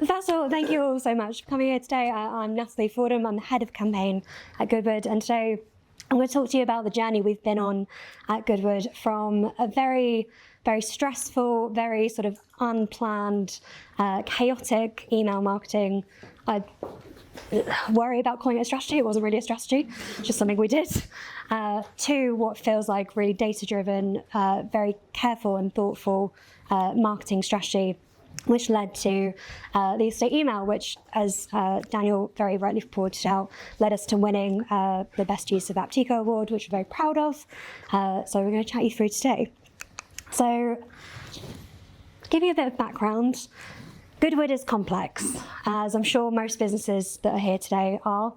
First of all, thank you all so much for coming here today. I'm Natalie Fordham, I'm the head of campaign at Goodwood, and today I'm going to talk to you about the journey we've been on at Goodwood from a very stressful, very sort of unplanned, chaotic email marketing. I worry about calling it a strategy. It wasn't really a strategy, just something we did. To what feels like really data-driven, very careful and thoughtful marketing strategy, which led to the estate email, which, as Daniel very rightly pointed out, led us to winning the Best Use of Apteco award, which we're very proud of. So we're going to chat you through today. So, to give you a bit of background, Goodwood is complex, as I'm sure most businesses that are here today are.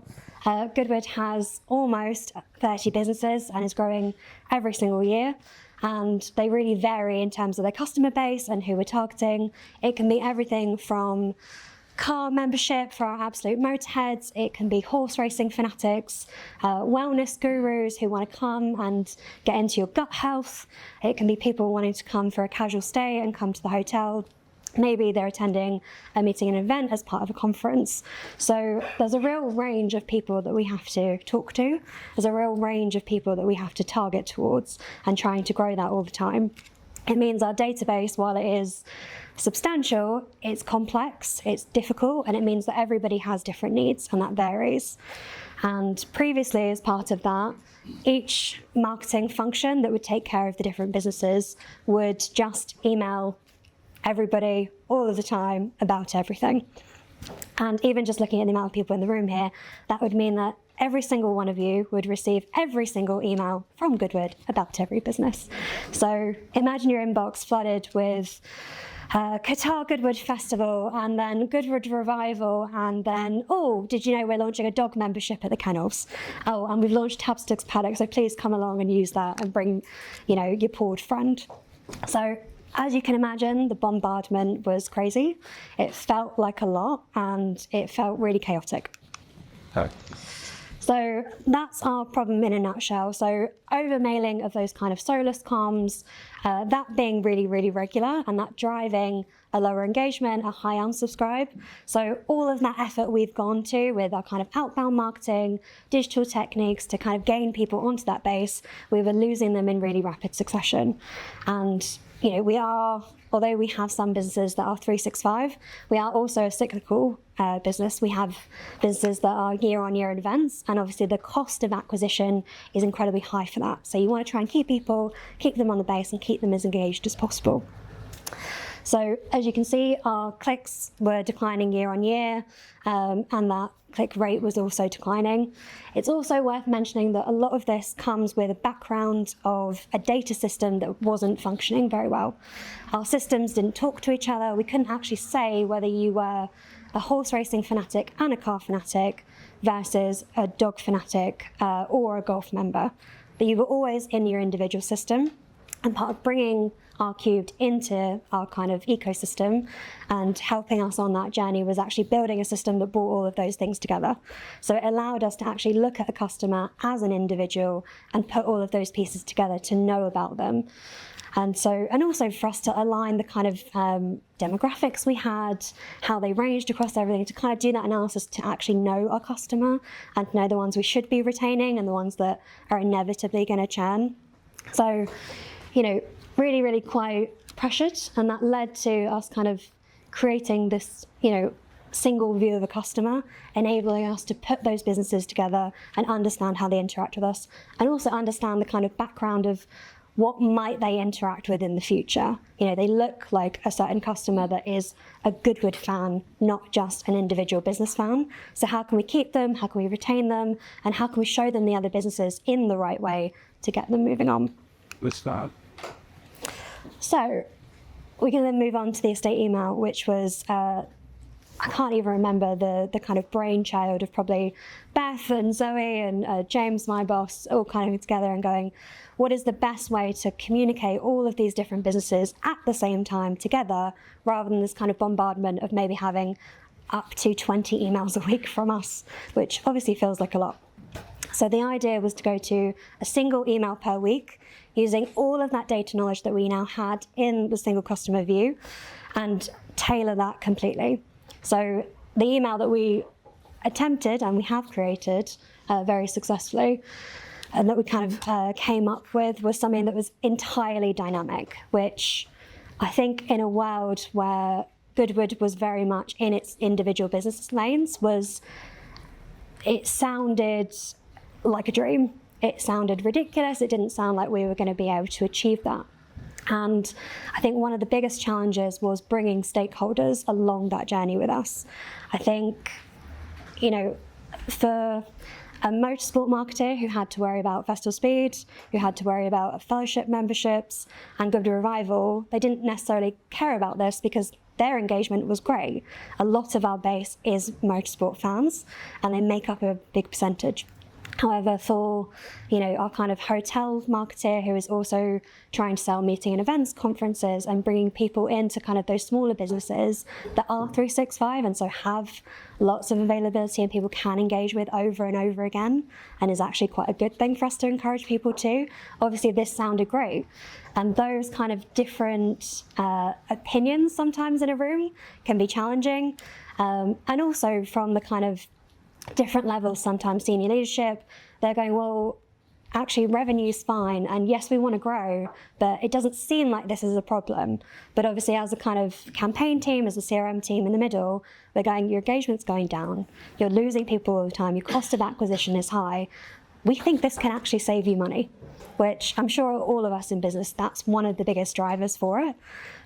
Goodwood has almost 30 businesses and is growing every single year. And they really vary in terms of their customer base and who we're targeting. It can be everything from car membership for our absolute motorheads. It can be horse racing fanatics, wellness gurus who want to come and get into your gut health. It can be people wanting to come for a casual stay and come to the hotel. Maybe they're attending a meeting, an event as part of a conference. So there's a real range of people that we have to talk to. There's a real range of people that we have to target towards, and trying to grow that all the time. It means our database, while it is substantial, it's complex, it's difficult, and it means that everybody has different needs, and that varies. And previously, as part of that, each marketing function that would take care of the different businesses would just email everybody all of the time about everything. And even just looking at the amount of people in the room here, that would mean that every single one of you would receive every single email from Goodwood about every business. So imagine your inbox flooded with Qatar Goodwood Festival, and then Goodwood Revival, and then, oh, did you know we're launching a dog membership at the kennels? Oh, and we've launched Tapsticks Paddock, so please come along and use that and bring, your pawed friend. So as you can imagine, the bombardment was crazy. It felt like a lot, and it felt really chaotic. Hi. So that's our problem in a nutshell. So over-mailing of those kind of soulless comms, that being really, really regular, and that driving a lower engagement, a high unsubscribe. So all of that effort we've gone to with our kind of outbound marketing, digital techniques to kind of gain people onto that base, we were losing them in really rapid succession. And although we have some businesses that are 365, we are also a cyclical business. We have businesses that are year-on-year events, and obviously the cost of acquisition is incredibly high for that. So you want to try and keep people, keep them on the base, and keep them as engaged as possible. So as you can see, our clicks were declining year on year, and that click rate was also declining. It's also worth mentioning that a lot of this comes with a background of a data system that wasn't functioning very well. Our systems didn't talk to each other. We couldn't actually say whether you were a horse racing fanatic and a car fanatic versus a dog fanatic or a golf member. But you were always in your individual system, and part of bringing R-Cubed into our kind of ecosystem and helping us on that journey was actually building a system that brought all of those things together. So it allowed us to actually look at a customer as an individual and put all of those pieces together to know about them. And also for us to align the kind of demographics we had, how they ranged across everything, to kind of do that analysis to actually know our customer and know the ones we should be retaining and the ones that are inevitably going to churn. So, really, really quite pressured, and that led to us kind of creating this, single view of a customer, enabling us to put those businesses together and understand how they interact with us, and also understand the kind of background of what might they interact with in the future. They look like a certain customer that is a Goodwood fan, not just an individual business fan. So how can we keep them? How can we retain them? And how can we show them the other businesses in the right way to get them moving on? Let's start. So we can then move on to the estate email, which was, I can't even remember the kind of brainchild of probably Beth and Zoe and James, my boss, all coming together and going, what is the best way to communicate all of these different businesses at the same time together, rather than this kind of bombardment of maybe having up to 20 emails a week from us, which obviously feels like a lot. So the idea was to go to a single email per week, using all of that data knowledge that we now had in the single customer view and tailor that completely. So the email that we attempted and we have created very successfully and that we kind of came up with was something that was entirely dynamic, which I think in a world where Goodwood was very much in its individual business lanes, it sounded like a dream. It sounded ridiculous. It didn't sound like we were going to be able to achieve that. And I think one of the biggest challenges was bringing stakeholders along that journey with us. I think, for a motorsport marketer who had to worry about Festival Speed, who had to worry about fellowship memberships and Goodwood Revival, they didn't necessarily care about this because their engagement was great. A lot of our base is motorsport fans and they make up a big percentage. However, for our kind of hotel marketer who is also trying to sell meeting and events conferences and bringing people into kind of those smaller businesses that are 365 and so have lots of availability and people can engage with over and over again and is actually quite a good thing for us to encourage people to. Obviously, this sounded great. And those kind of different opinions sometimes in a room can be challenging. And also from the kind of different levels, sometimes senior leadership, they're going, well, actually revenue's fine, and yes, we want to grow, but it doesn't seem like this is a problem. But obviously as a kind of campaign team, as a CRM team in the middle, we're going, your engagement's going down, you're losing people all the time, your cost of acquisition is high. We think this can actually save you money, which I'm sure all of us in business, that's one of the biggest drivers for it.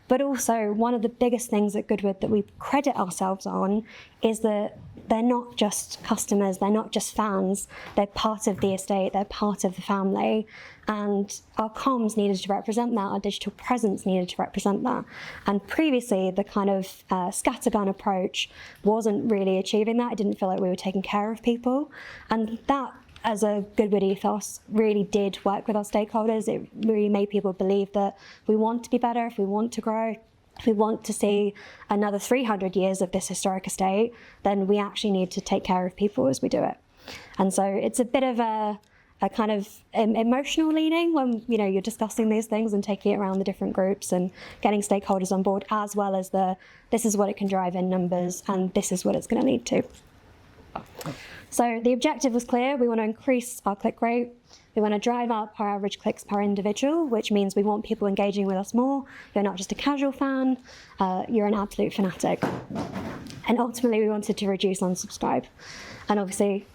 But also one of the biggest things at Goodwood that we credit ourselves on is that they're not just customers, they're not just fans, they're part of the estate, they're part of the family. And our comms needed to represent that, our digital presence needed to represent that. And previously, the kind of scattergun approach wasn't really achieving that. It didn't feel like we were taking care of people. And that, as a Goodwood ethos, really did work with our stakeholders. It really made people believe that if we want to be better, if we want to grow, if we want to see another 300 years of this historic estate, then we actually need to take care of people as we do it. And so it's a bit of a kind of emotional leaning when you're discussing these things and taking it around the different groups and getting stakeholders on board, as well as this is what it can drive in numbers and this is what it's going to lead to. So the objective was clear. We want to increase our click rate. We want to drive up our average clicks per individual, which means we want people engaging with us more. You're not just a casual fan, you're an absolute fanatic. And ultimately, we wanted to reduce unsubscribe. And obviously,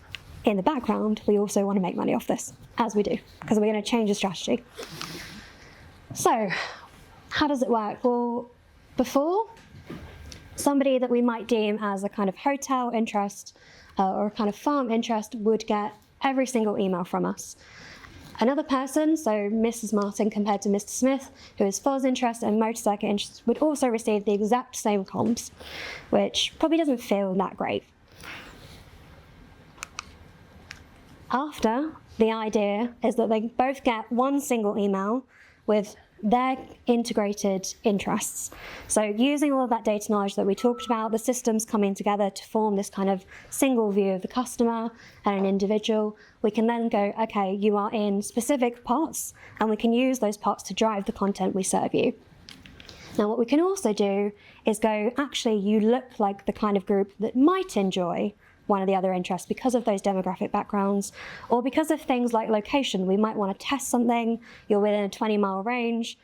in the background, we also want to make money off this, as we do, because we're going to change the strategy. So how does it work? Well, before, somebody that we might deem as a kind of hotel interest or a kind of farm interest would get every single email from us. Another person, so Mrs. Martin compared to Mr. Smith, who is FOS interest and motorcycle interest, would also receive the exact same comms, which probably doesn't feel that great. After, the idea is that they both get one single email with their integrated interests. So using all of that data knowledge that we talked about, the systems coming together to form this kind of single view of the customer and an individual, we can then go, okay, you are in specific pots, and we can use those pots to drive the content we serve you. Now, what we can also do is go, actually, you look like the kind of group that might enjoy one of the other interests because of those demographic backgrounds, or because of things like location. We might want to test something, you're within a 20-mile range,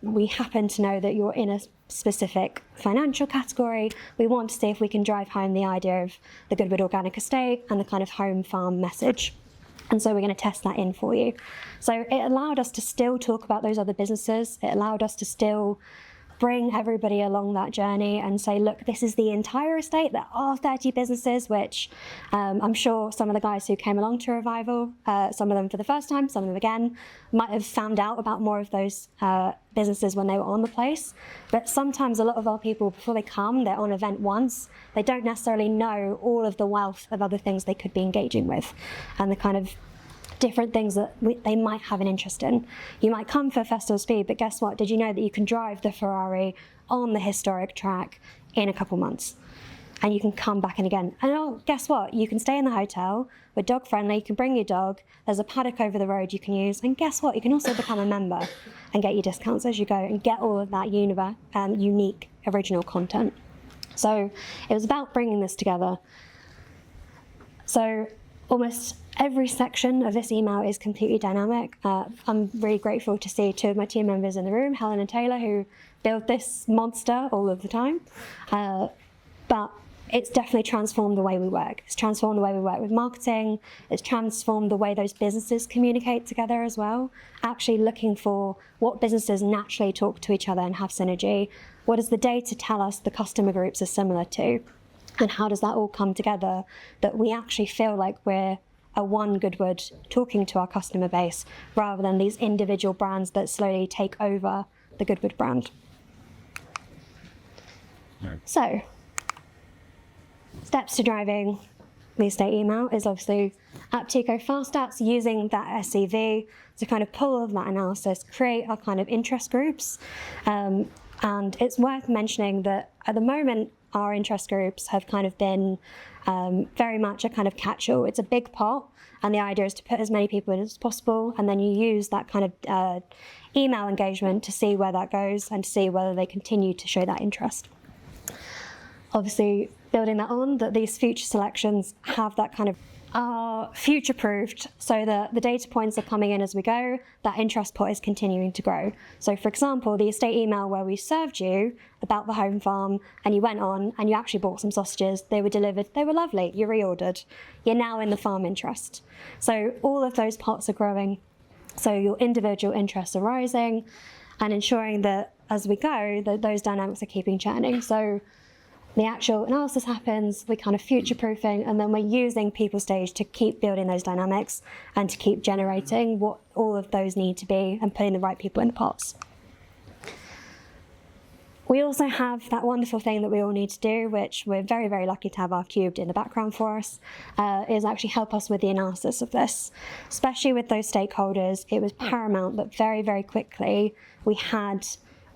we happen to know that you're in a specific financial category, we want to see if we can drive home the idea of the Goodwood Organic Estate and the kind of home farm message. And so we're going to test that in for you. So it allowed us to still talk about those other businesses, it allowed us to still bring everybody along that journey and say, look, this is the entire estate. There are 30 businesses, which I'm sure some of the guys who came along to Revival, some of them for the first time, some of them again, might have found out about more of those businesses when they were on the place. But sometimes a lot of our people, before they come, they're on an event once, they don't necessarily know all of the wealth of other things they could be engaging with and the kind of different things that they might have an interest in. You might come for Festival Speed, but guess what? Did you know that you can drive the Ferrari on the historic track in a couple months? and you can come back in again. And oh, guess what? You can stay in the hotel. We're dog friendly. You can bring your dog. There's a paddock over the road you can use. And guess what? You can also become a member and get your discounts as you go and get all of that unique original content. So it was about bringing this together. So almost every section of this email is completely dynamic. I'm really grateful to see two of my team members in the room, Helen and Taylor, who build this monster all of the time. But it's definitely transformed the way we work. It's transformed the way we work with marketing. It's transformed the way those businesses communicate together as well. Actually looking for what businesses naturally talk to each other and have synergy. What does the data tell us the customer groups are similar to? And how does that all come together that we actually feel like we're a one Goodwood talking to our customer base rather than these individual brands that slowly take over the Goodwood brand. Right. So, steps to driving the estate email is obviously Apteco Fast Stats, using that SCV to kind of pull all of that analysis, create our kind of interest groups. And it's worth mentioning that at the moment, our interest groups have kind of been very much a kind of catch-all. It's a big pot, and the idea is to put as many people in as possible, and then you use that kind of email engagement to see where that goes and to see whether they continue to show that interest. Obviously, building that on, that these future selections have that kind of are future-proofed so that the data points are coming in as we go, that interest pot is continuing to grow. So for example, the estate email where we served you about the home farm and you went on and you actually bought some sausages, they were delivered, they were lovely, you reordered. You're now in the farm interest. So all of those pots are growing. So your individual interests are rising and ensuring that as we go, that those dynamics are keeping churning. So the actual analysis happens, we're kind of future-proofing, and then we're using people stage to keep building those dynamics and to keep generating what all of those need to be and putting the right people in the pots. We also have that wonderful thing that we all need to do, which we're very, very lucky to have our cubed in the background for us, is actually help us with the analysis of this. Especially with those stakeholders, it was paramount that very, very quickly we had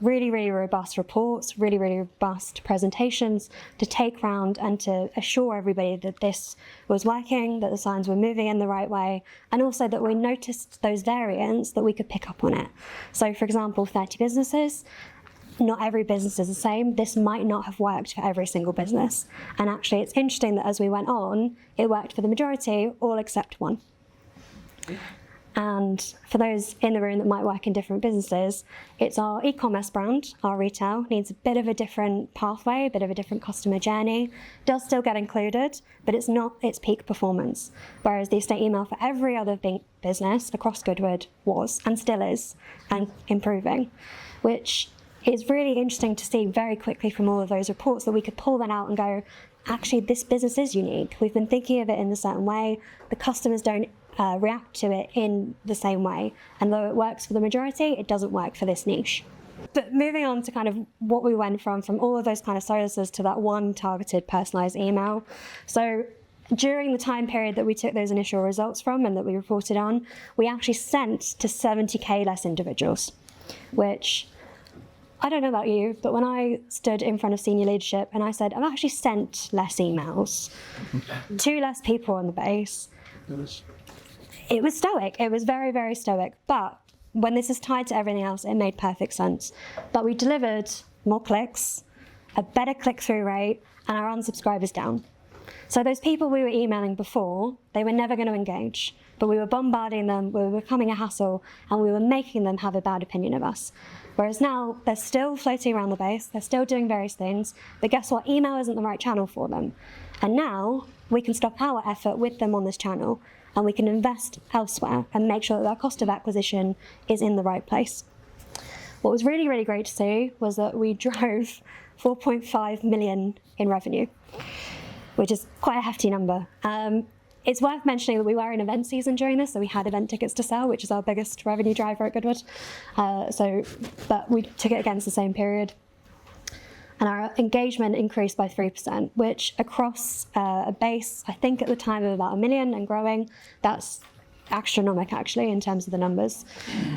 really, really robust reports, really, really robust presentations to take round and to assure everybody that this was working, that the signs were moving in the right way, and also that we noticed those variants that we could pick up on it. So for example, 30 businesses, not every business is the same. This might not have worked for every single business. And actually it's interesting that as we went on, it worked for the majority, all except one. And for those in the room that might work in different businesses, it's our e-commerce brand, our retail, needs a bit of a different pathway, a bit of a different customer journey, does still get included, but it's not its peak performance. Whereas the estate email for every other business across Goodwood was, and still is, and improving, which is really interesting to see very quickly from all of those reports that we could pull that out and go, actually, this business is unique. We've been thinking of it in a certain way. The customers don't react to it in the same way. And though it works for the majority, it doesn't work for this niche. But moving on to kind of what we went from all of those kind of services to that one targeted personalized email. So during the time period that we took those initial results from and that we reported on, we actually sent to 70K less individuals, which I don't know about you, but when I stood in front of senior leadership and I said, I've actually sent less emails to less people on the base, it was stoic. It was very, very stoic. But when this is tied to everything else, it made perfect sense. But we delivered more clicks, a better click-through rate, and our unsubscribers down. So those people we were emailing before, they were never going to engage. But we were bombarding them, we were becoming a hassle, and we were making them have a bad opinion of us. Whereas now, they're still floating around the base, they're still doing various things, but guess what? Email isn't the right channel for them. And now, we can stop our effort with them on this channel, and we can invest elsewhere and make sure that our cost of acquisition is in the right place. What was really, really great to see was that we drove 4.5 million in revenue, which is quite a hefty number. It's worth mentioning that we were in event season during this, so we had event tickets to sell, which is our biggest revenue driver at Goodwood. But we took it against the same period. And our engagement increased by 3%, which across a base, I think at the time of about 1 million and growing, that's astronomical actually in terms of the numbers.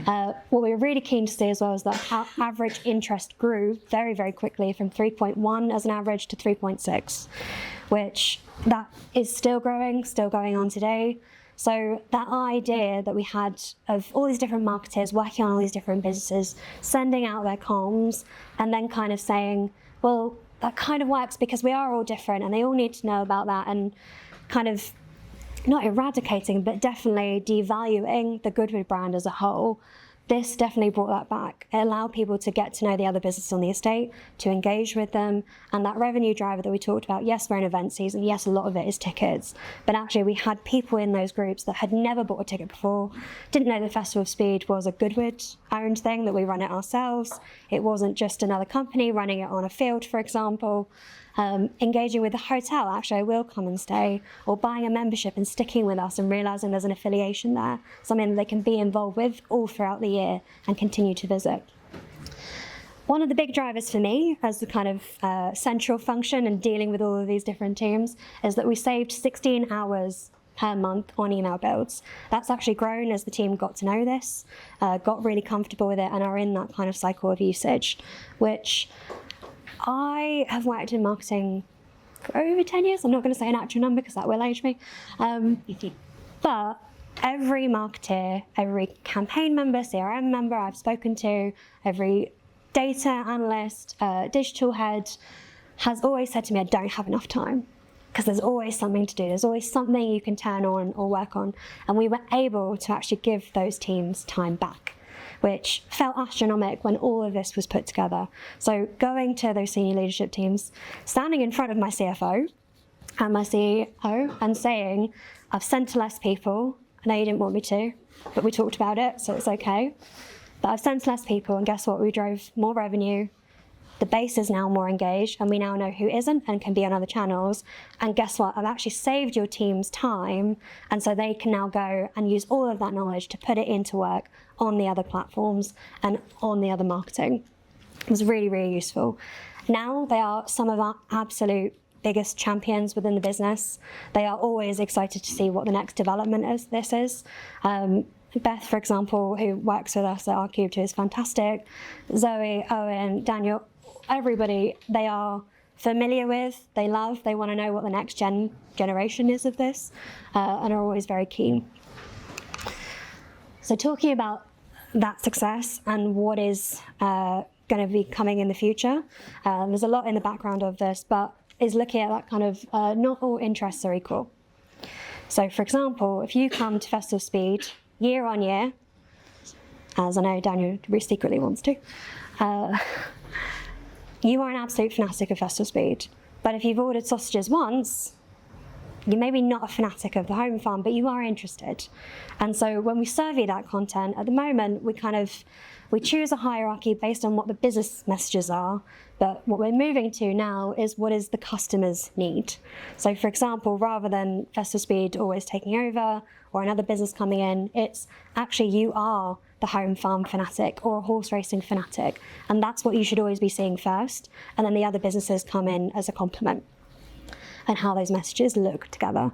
What we were really keen to see as well is that our average interest grew very, very quickly from 3.1 as an average to 3.6, which that is still growing, still going on today. So that idea that we had of all these different marketers working on all these different businesses, sending out their comms, and then kind of saying, well, that kind of works because we are all different and they all need to know about that, and kind of not eradicating, but definitely devaluing the Goodwood brand as a whole. This definitely brought that back. It allowed people to get to know the other businesses on the estate, to engage with them, and that revenue driver that we talked about, yes, we're in event season, yes, a lot of it is tickets, but actually we had people in those groups that had never bought a ticket before, didn't know the Festival of Speed was a Goodwood-owned thing, that we run it ourselves. It wasn't just another company running it on a field, for example. Engaging with the hotel, actually I will come and stay, or buying a membership and sticking with us and realising there's an affiliation there, something that they can be involved with all throughout the year and continue to visit. One of the big drivers for me as the kind of central function and dealing with all of these different teams is that we saved 16 hours per month on email builds. That's actually grown as the team got to know this, got really comfortable with it, and are in that kind of cycle of usage, which I have worked in marketing for over 10 years. I'm not going to say an actual number because that will age me. But every marketer, every campaign member, CRM member I've spoken to, every data analyst, digital head has always said to me, I don't have enough time. Because there's always something to do. There's always something you can turn on or work on. And we were able to actually give those teams time back, which felt astronomical when all of this was put together. So going to those senior leadership teams, standing in front of my CFO and my CEO and saying, I've sent to less people. I know you didn't want me to, but we talked about it, so it's okay. But I've sent to less people, and guess what? We drove more revenue. The base is now more engaged, and we now know who isn't and can be on other channels. And guess what? I've actually saved your team's time, and so they can now go and use all of that knowledge to put it into work on the other platforms and on the other marketing. It was really, really useful. Now they are some of our absolute biggest champions within the business. They are always excited to see what the next development is. Beth, for example, who works with us at R-Cubed, who is fantastic, Zoe, Owen, Daniel, everybody they are familiar with, they love, they want to know what the next generation is of this, and are always very keen. So talking about that success and what is going to be coming in the future, there's a lot in the background of this, but is looking at that kind of not all interests are equal. So for example, if you come to Festival of Speed year on year, as I know Daniel secretly wants to, you are an absolute fanatic of Festival of Speed. But if you've ordered sausages once, you're maybe not a fanatic of the home farm, but you are interested. And so when we survey that content, at the moment, we choose a hierarchy based on what the business messages are, but what we're moving to now is what is the customer's need. So for example, rather than Festival of Speed always taking over or another business coming in, it's actually you are the home farm fanatic or a horse racing fanatic, and that's what you should always be seeing first, and then the other businesses come in as a complement, and how those messages look together.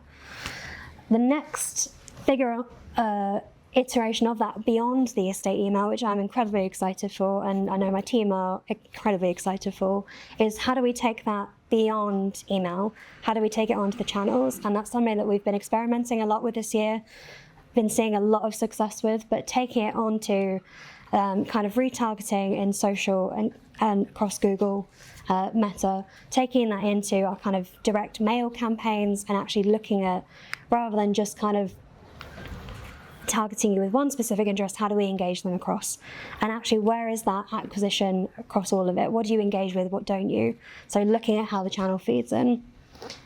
The next bigger iteration of that beyond the estate email, which I'm incredibly excited for, and I know my team are incredibly excited for, is how do we take that beyond email? How do we take it onto the channels? And that's something that we've been experimenting a lot with this year, been seeing a lot of success with, but taking it onto kind of retargeting in social and across Google, Meta, taking that into our kind of direct mail campaigns and actually looking at, rather than just kind of targeting you with one specific interest, how do we engage them across? And actually, where is that acquisition across all of it? What do you engage with, what don't you? So looking at how the channel feeds in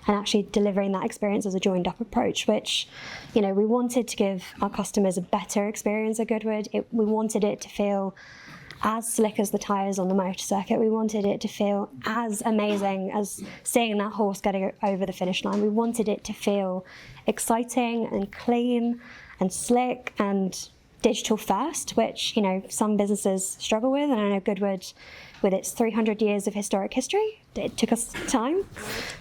and actually delivering that experience as a joined up approach, which, we wanted to give our customers a better experience at Goodwood. We wanted it to feel as slick as the tyres on the motor circuit. We wanted it to feel as amazing as seeing that horse getting over the finish line. We wanted it to feel exciting and clean and slick and digital first, which some businesses struggle with, and I know Goodwood with its 300 years of historic history. It took us time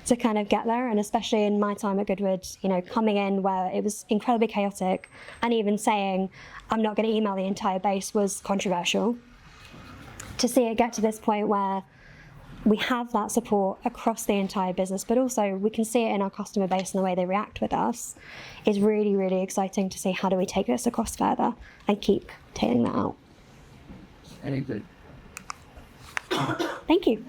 to kind of get there, and especially in my time at Goodwood, coming in where it was incredibly chaotic, and even saying, I'm not going to email the entire base was controversial. To see it get to this point where we have that support across the entire business, but also we can see it in our customer base and the way they react with us, is really, really exciting to see how do we take this across further and keep tailing that out. Anything. Thank you.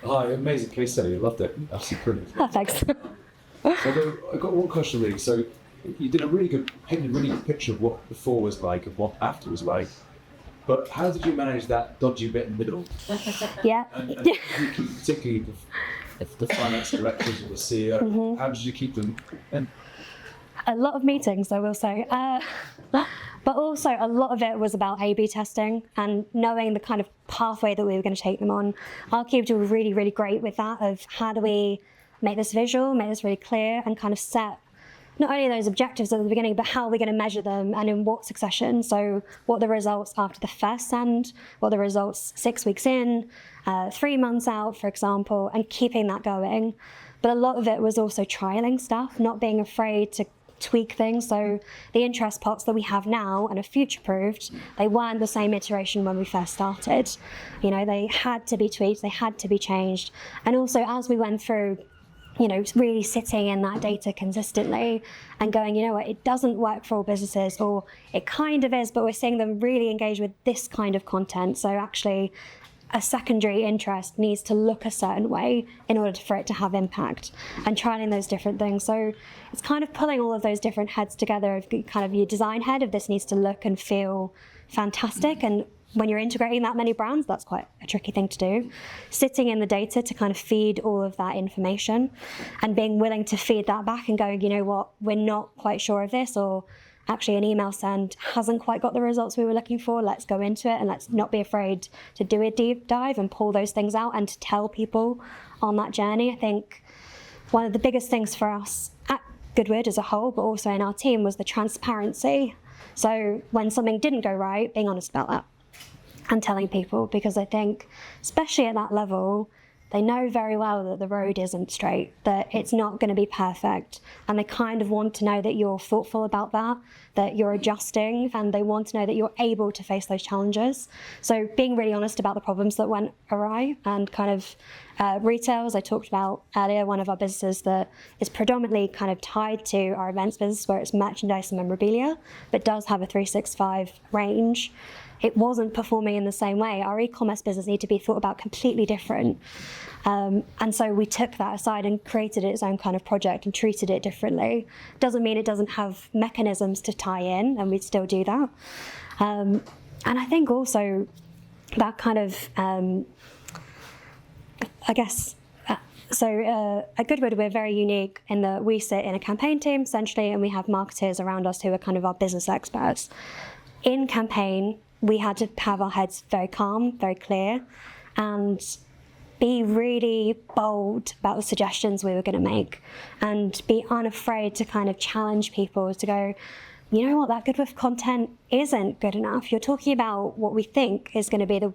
Hi, amazing case study. I loved it. Absolutely brilliant. Thanks. Although I've got one question really. So you did painted a really good picture of what before was like and what after was like. But how did you manage that dodgy bit in the middle? Yeah. And particularly the finance directors or the CEO, how did you keep them? And A lot of meetings, I will say. But also a lot of it was about A/B testing and knowing the kind of pathway that we were going to take them on. Our cubes were really, really great with that, of how do we make this visual, make this really clear, and kind of set not only those objectives at the beginning, but how are we going to measure them and in what succession. So what the results after the first send, what the results 6 weeks in, 3 months out, for example, and keeping that going. But a lot of it was also trialing stuff, not being afraid to tweak things. So the interest pots that we have now and are future-proofed, they weren't the same iteration when we first started. They had to be tweaked, they had to be changed. And also as we went through, really sitting in that data consistently and going, it doesn't work for all businesses, or it kind of is, but we're seeing them really engage with this kind of content. So actually a secondary interest needs to look a certain way in order for it to have impact, and trialing those different things. So it's kind of pulling all of those different heads together, of kind of your design head of this needs to look and feel fantastic. And when you're integrating that many brands, that's quite a tricky thing to do. Sitting in the data to kind of feed all of that information and being willing to feed that back and going, we're not quite sure of this, or actually an email send hasn't quite got the results we were looking for. Let's go into it and let's not be afraid to do a deep dive and pull those things out and to tell people on that journey. I think one of the biggest things for us at Goodwood as a whole, but also in our team, was the transparency. So when something didn't go right, being honest about that and telling people, because I think, especially at that level, they know very well that the road isn't straight, that it's not going to be perfect, and they kind of want to know that you're thoughtful about that you're adjusting, and they want to know that you're able to face those challenges. So being really honest about the problems that went awry, and kind of retail, as I talked about earlier, one of our businesses that is predominantly kind of tied to our events business, where it's merchandise and memorabilia, but does have a 365 range. It wasn't performing in the same way. Our e-commerce business needed to be thought about completely different. And so we took that aside and created its own kind of project and treated it differently. Doesn't mean it doesn't have mechanisms to tie in, and we'd still do that. And I think also that kind of, at Goodwood, we're very unique in that we sit in a campaign team, essentially, and we have marketers around us who are kind of our business experts. In campaign, we had to have our heads very calm, very clear, and be really bold about the suggestions we were going to make, and be unafraid to kind of challenge people to go, you know what, that Goodwood content isn't good enough. You're talking about what we think is going to be the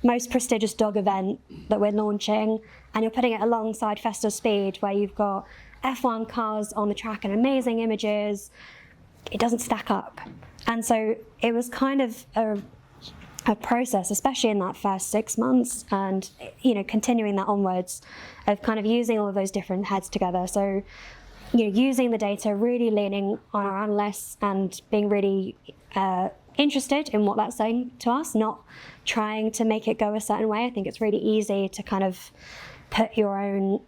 most prestigious dog event that we're launching, and you're putting it alongside Festive Speed, where you've got F1 cars on the track and amazing images. It doesn't stack up. And so it was kind of a process, especially in that first 6 months, and continuing that onwards, of kind of using all of those different heads together. So using the data, really leaning on our analysts and being really interested in what that's saying to us, not trying to make it go a certain way. I think it's really easy to kind of put your own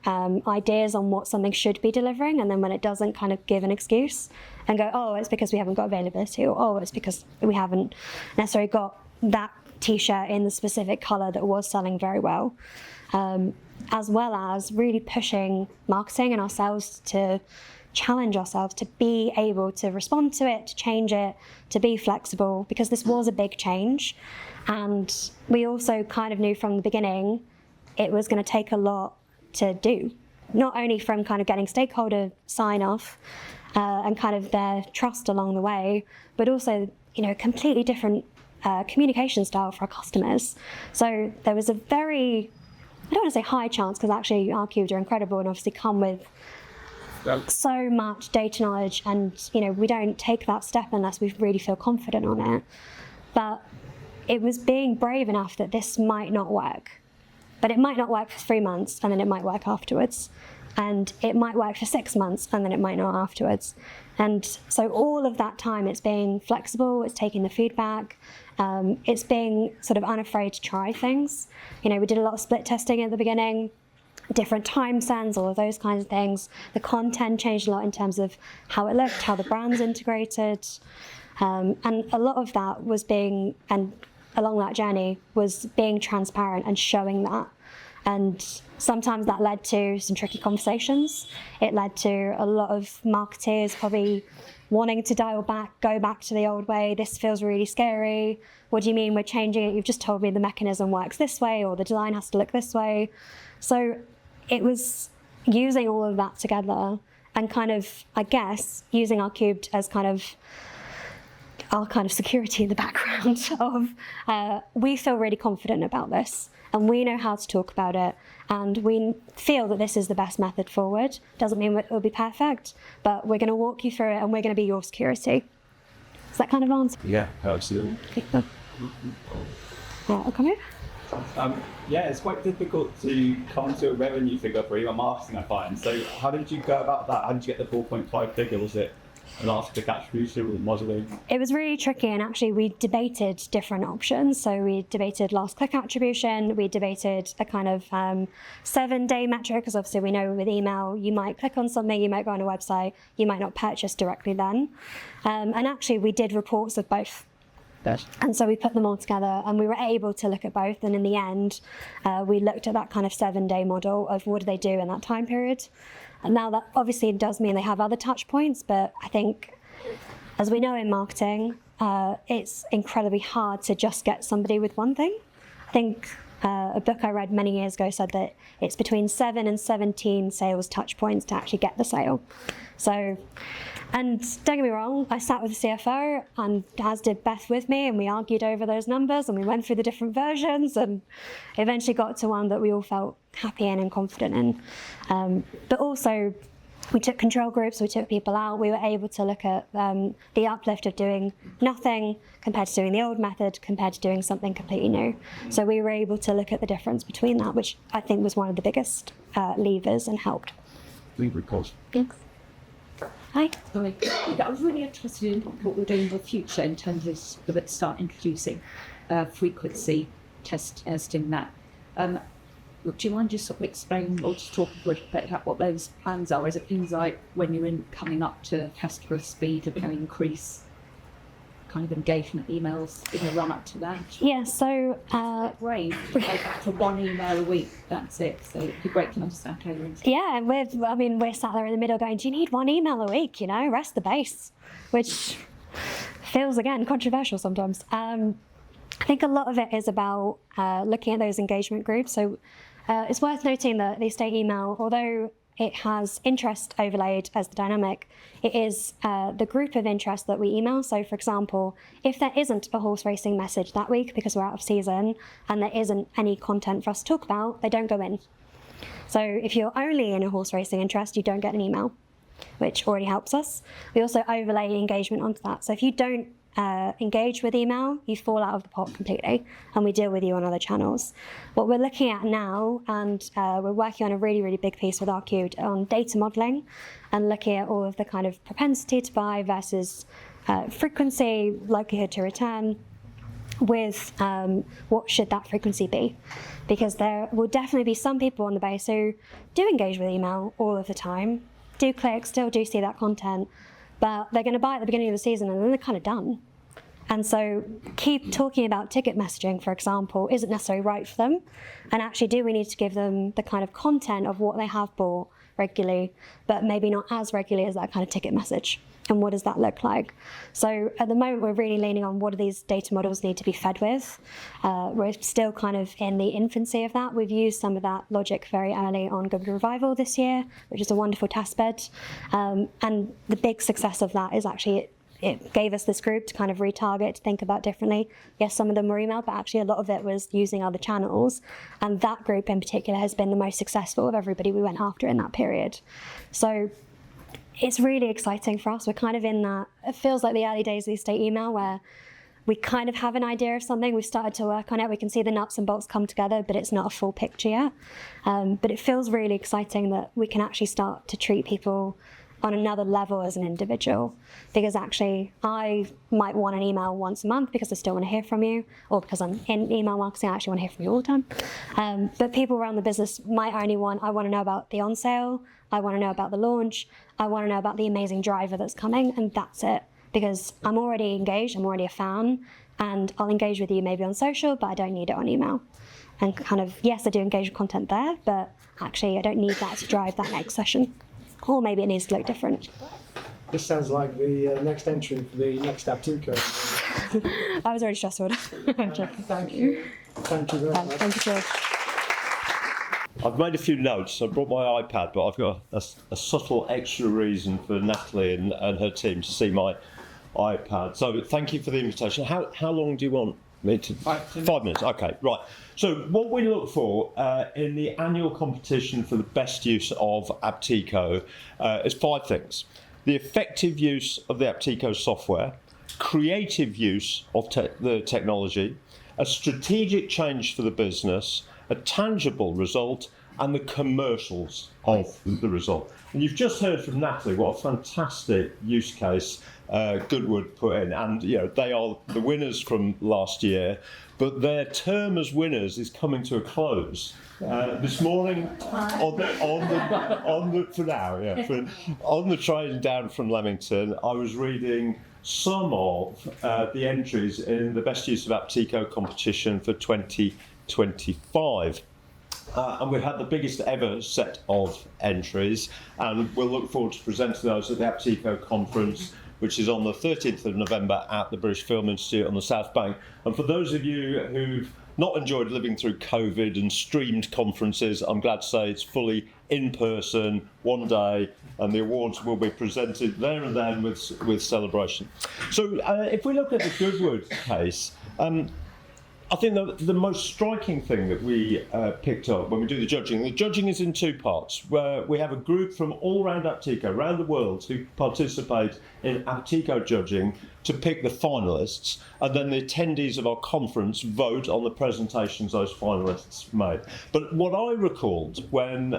ideas on what something should be delivering, and then when it doesn't, kind of give an excuse and go, oh, it's because we haven't got availability, or oh, it's because we haven't necessarily got that t-shirt in the specific colour that was selling very well. As well as really pushing marketing and ourselves to challenge ourselves to be able to respond to it, to change it, to be flexible, because this was a big change. And we also kind of knew from the beginning it was going to take a lot to do. not only from kind of getting stakeholder sign-off and kind of their trust along the way, but also, a completely different communication style for our customers. So there was a very, I don't want to say high chance, because actually our cubes are incredible and obviously come with so much data knowledge, and we don't take that step unless we really feel confident on it. But it was being brave enough that this might not work. But it might not work for 3 months, and then it might work afterwards. And it might work for 6 months, and then it might not afterwards. And so all of that time, it's being flexible, it's taking the feedback, it's being sort of unafraid to try things. We did a lot of split testing at the beginning, different time sends, all of those kinds of things. The content changed a lot in terms of how it looked, how the brand's integrated. And a lot of that was along that journey was being transparent and showing that. And sometimes that led to some tricky conversations. It led to a lot of marketers probably wanting to dial back, go back to the old way. This feels really scary. What do you mean we're changing it? You've just told me the mechanism works this way, or the design has to look this way. So it was using all of that together and kind of, I guess, using our cubed as kind of our kind of security in the background of we feel really confident about this, and we know how to talk about it, and we feel that this is the best method forward. Doesn't mean it will be perfect, but we're going to walk you through it, and we're going to be your security. Is that kind of answer? Yeah, absolutely. Okay. I'll come here. Yeah, it's quite difficult to come to a revenue figure for email marketing, I find. So how did you go about that? How did you get the 4.5 figure? Was it an last click attribution with modeling? It was really tricky, and actually we debated different options. So we debated last click attribution, we debated a kind of 7-day metric, because obviously we know with email you might click on something, you might go on a website, you might not purchase directly then. And actually we did reports of both. And so we put them all together, and we were able to look at both. And in the end, we looked at that kind of 7-day model of what do they do in that time period. And now that obviously does mean they have other touch points, but I think, as we know in marketing, it's incredibly hard to just get somebody with one thing. I think a book I read many years ago said that it's between 7 and 17 sales touch points to actually get the sale. So, and don't get me wrong, I sat with the CFO, and as did Beth with me, and we argued over those numbers, and we went through the different versions, and eventually got to one that we all felt happy in and confident in. But also, we took control groups, we took people out, we were able to look at the uplift of doing nothing compared to doing the old method, compared to doing something completely new. So we were able to look at the difference between that, which I think was one of the biggest levers and helped. Lever cost. Thanks. Hi. Sorry. I was really interested in what we're doing in the future in terms of start introducing frequency testing that. Do you mind just sort of explaining or just talking a little bit about what those plans are? Is it things like when you're coming up to customer speed, of going increase kind of engagement emails in the run up to that? Yeah, so Great. For 1 email a week, that's it. So it'd be great to understand how you're yeah, and we're sat there in the middle going, do you need 1 email a week? Rest the base, which feels again controversial sometimes. I think a lot of it is about looking at those engagement groups. So it's worth noting that the estate email, although it has interest overlaid as the dynamic, it is the group of interest that we email. So for example, if there isn't a horse racing message that week because we're out of season and there isn't any content for us to talk about, they don't go in. So if you're only in a horse racing interest, you don't get an email, which already helps us. We also overlay engagement onto that. So if you don't engage with email, you fall out of the pot completely, and we deal with you on other channels. What we're looking at now, and we're working on a really, really big piece with RQ'd on data modelling and looking at all of the kind of propensity to buy versus frequency, likelihood to return, with what should that frequency be. Because there will definitely be some people on the base who do engage with email all of the time, do click, still do see that content, but they're going to buy at the beginning of the season and then they're kind of done. And so keep talking about ticket messaging, for example, isn't necessarily right for them. And actually, do we need to give them the kind of content of what they have bought regularly, but maybe not as regularly as that kind of ticket message. And what does that look like? So at the moment, we're really leaning on what do these data models need to be fed with. We're still kind of in the infancy of that. We've used some of that logic very early on Goodwood Revival this year, which is a wonderful test bed. And the big success of that is actually it gave us this group to kind of retarget, to think about differently. Yes, some of them were emailed, but actually a lot of it was using other channels. And that group in particular has been the most successful of everybody we went after in that period. So it's really exciting for us. We're kind of in that, it feels like the early days of the estate email where we kind of have an idea of something, we've started to work on it, we can see the nuts and bolts come together, but it's not a full picture yet. But it feels really exciting that we can actually start to treat people on another level as an individual, because actually I might want an email once a month because I still want to hear from you, or because I'm in email marketing, I actually want to hear from you all the time. But people around the business might only want, I want to know about the on sale, I want to know about the launch, I want to know about the amazing driver that's coming, and that's it. Because I'm already engaged, I'm already a fan, and I'll engage with you maybe on social, but I don't need it on email. And kind of, yes, I do engage with content there, but actually I don't need that to drive that next session. Or maybe it needs to look different. This sounds like the next entry for the next Apteco. I was already stressful. Thank you. Thank you very much. Thank you, George. I've made a few notes. I brought my iPad, but I've got a subtle extra reason for Natalie and her team to see my iPad. So thank you for the invitation. How long do you want me to? 5 minutes. Okay, right. So what we look for in the annual competition for the best use of Apteco is 5 things: the effective use of the Apteco software, creative use of the technology, a strategic change for the business, a tangible result, and the commercials of the result. And you've just heard from Natalie what a fantastic use case Goodwood put in, and they are the winners from last year, but their term as winners is coming to a close. This morning, on the train down from Leamington, I was reading some of the entries in the best use of Apteco competition for 2025. And we've had the biggest ever set of entries, and we'll look forward to presenting those at the Apteco conference, which is on the 13th of November at the British Film Institute on the South Bank. And for those of you who've not enjoyed living through COVID and streamed conferences, I'm glad to say it's fully in person, one day, and the awards will be presented there and then with celebration. So if we look at the Goodwood case, I think the most striking thing that we picked up when we do the judging is in 2 parts, where we have a group from all around Apteco, around the world, who participate in Apteco judging to pick the finalists, and then the attendees of our conference vote on the presentations those finalists made. But what I recalled when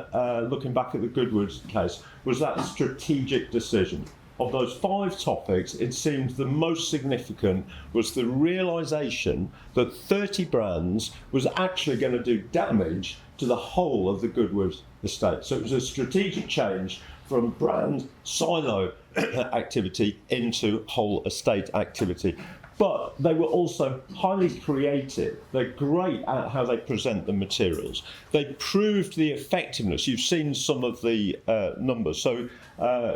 looking back at the Goodwood case was that strategic decision. Of those 5 topics, it seemed the most significant was the realisation that 30 brands was actually going to do damage to the whole of the Goodwood estate. So it was a strategic change from brand silo activity into whole estate activity. But they were also highly creative. They're great at how they present the materials. They proved the effectiveness. You've seen some of the numbers. So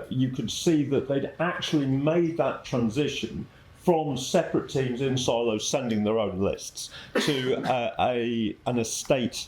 you could see that they'd actually made that transition from separate teams in silos sending their own lists to an estate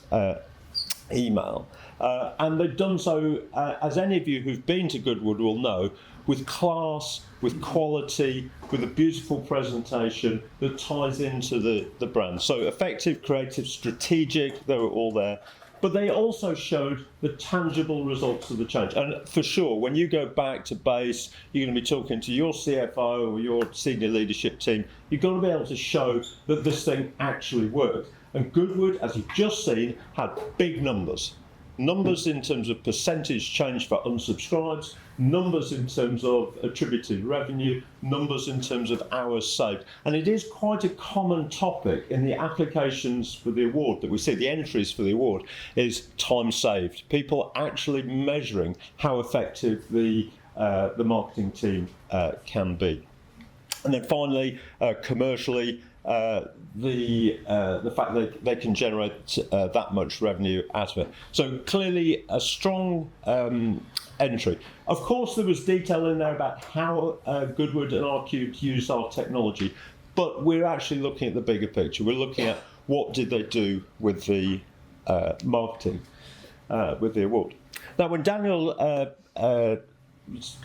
email. And they've done so, as any of you who've been to Goodwood will know, with class, with quality, with a beautiful presentation that ties into the brand. So effective, creative, strategic, they were all there. But they also showed the tangible results of the change. And for sure, when you go back to base, you're going to be talking to your CFO or your senior leadership team, you've got to be able to show that this thing actually worked. And Goodwood, as you've just seen, had big numbers. Numbers in terms of percentage change for unsubscribes, numbers in terms of attributed revenue, numbers in terms of hours saved. And it is quite a common topic in the applications for the award that we see, the entries for the award, is time saved. People actually measuring how effective the marketing team can be. And then finally, commercially, the fact that they can generate that much revenue out of it. So clearly a strong entry. Of course, there was detail in there about how Goodwood and R-Cubed use our technology, but we're actually looking at the bigger picture. We're looking at what did they do with the marketing, with the award. Now, when Daniel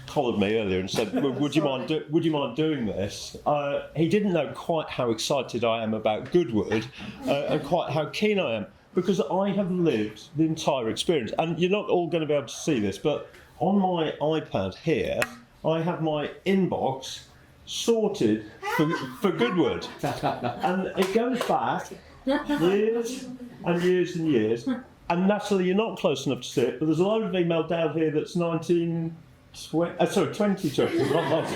collared me earlier and said, would you mind doing this? He didn't know quite how excited I am about Goodwood and quite how keen I am, because I have lived the entire experience. And you're not all going to be able to see this, but on my iPad here, I have my inbox sorted for Goodwood. And it goes back years and years and years. And Natalie, you're not close enough to see it, but there's a load of email down here that's 2020, not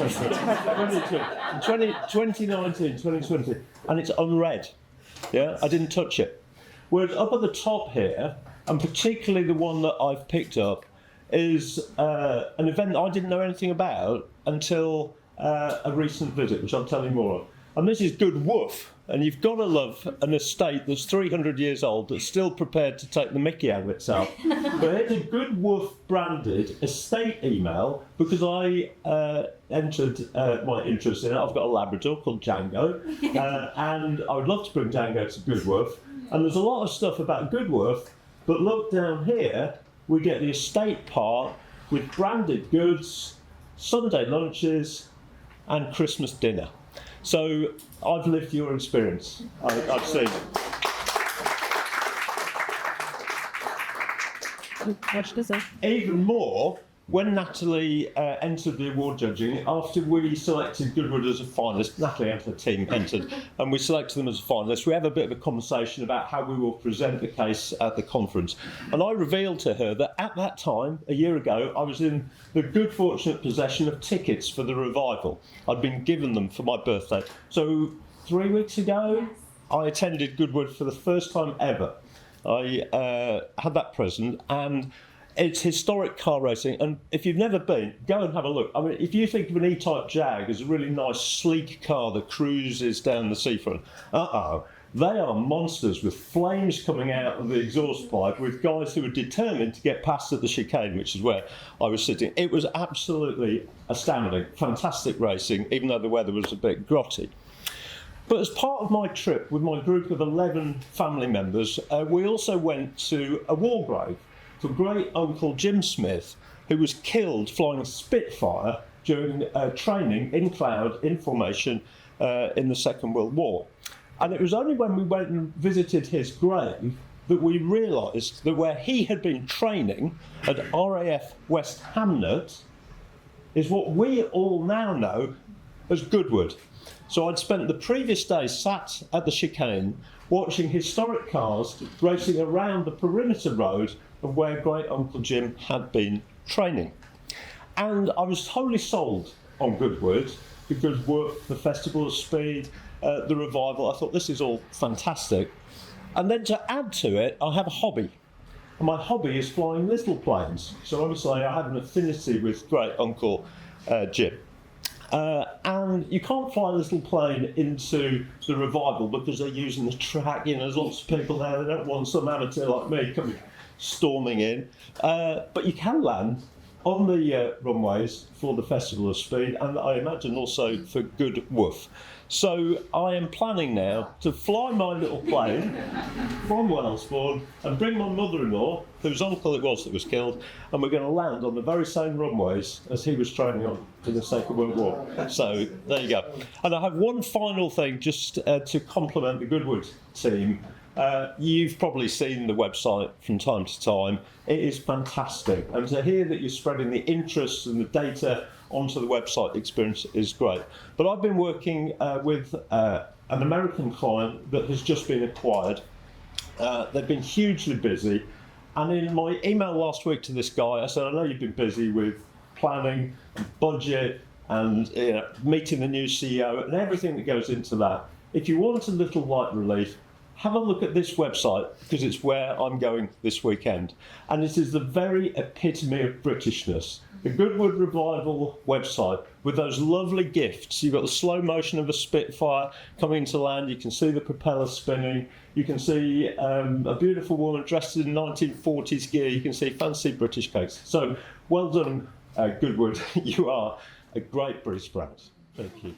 2019, 2020, and it's unread. Yeah, I didn't touch it. Whereas up at the top here, and particularly the one that I've picked up, is an event that I didn't know anything about until a recent visit, which I'll tell you more of. And this is Goodwood, and you've got to love an estate that's 300 years old that's still prepared to take the mickey out of itself. But it's a Goodwood branded estate email because I entered my interest in it. I've got a Labrador called Django, and I would love to bring Django to Goodwood. And there's a lot of stuff about Goodwood, but look down here, we get the estate part with branded goods, Sunday lunches, and Christmas dinner. So I've lived your experience. I've seen it. Even more, when Natalie entered the award judging, after we selected Goodwood as a finalist, Natalie and her team entered, and we selected them as a finalist, we have a bit of a conversation about how we will present the case at the conference. And I revealed to her that at that time, a year ago, I was in the good fortunate possession of tickets for the revival. I'd been given them for my birthday. So 3 weeks ago, I attended Goodwood for the first time ever. I had that present, and it's historic car racing, and if you've never been, go and have a look. I mean, if you think of an E-Type Jag as a really nice, sleek car that cruises down the seafront, they are monsters with flames coming out of the exhaust pipe, with guys who are determined to get past at the chicane, which is where I was sitting. It was absolutely astounding, fantastic racing, even though the weather was a bit grotty. But as part of my trip with my group of 11 family members, we also went to a war grave for great uncle Jim Smith, who was killed flying a Spitfire during training in cloud in formation in the Second World War. And it was only when we went and visited his grave that we realised that where he had been training at RAF West Hamnet is what we all now know as Goodwood. So I'd spent the previous day sat at the chicane watching historic cars racing around the perimeter road of where great Uncle Jim had been training. And I was totally sold on Goodwood, the Goodwood, the Festival of Speed, the revival. I thought this is all fantastic. And then to add to it, I have a hobby. And my hobby is flying little planes. So obviously I have an affinity with great Uncle Jim. And you can't fly a little plane into the revival because they're using the track. You know, there's lots of people there. They don't want some amateur like me coming storming in. But you can land on the runways for the Festival of Speed, and I imagine also for Goodwood. So I am planning now to fly my little plane from Wellsbourne and bring my mother-in-law, whose uncle it was that was killed, and we're going to land on the very same runways as he was training on in the Second World War. So there you go. And I have one final thing just to compliment the Goodwood team. You've probably seen the website from time to time. It is fantastic, and to hear that you're spreading the interest and the data onto the website experience is great. But I've been working with an American client that has just been acquired. They've been hugely busy, and in my email last week to this guy, I said, I know you've been busy with planning and budget and meeting the new CEO and everything that goes into that. If you want a little light relief, have a look at this website because it's where I'm going this weekend. And it is the very epitome of Britishness. The Goodwood Revival website with those lovely gifts. You've got the slow motion of a Spitfire coming into land. You can see the propeller spinning. You can see a beautiful woman dressed in 1940s gear. You can see fancy British cakes. So well done, Goodwood. You are a great British brand. Thank you.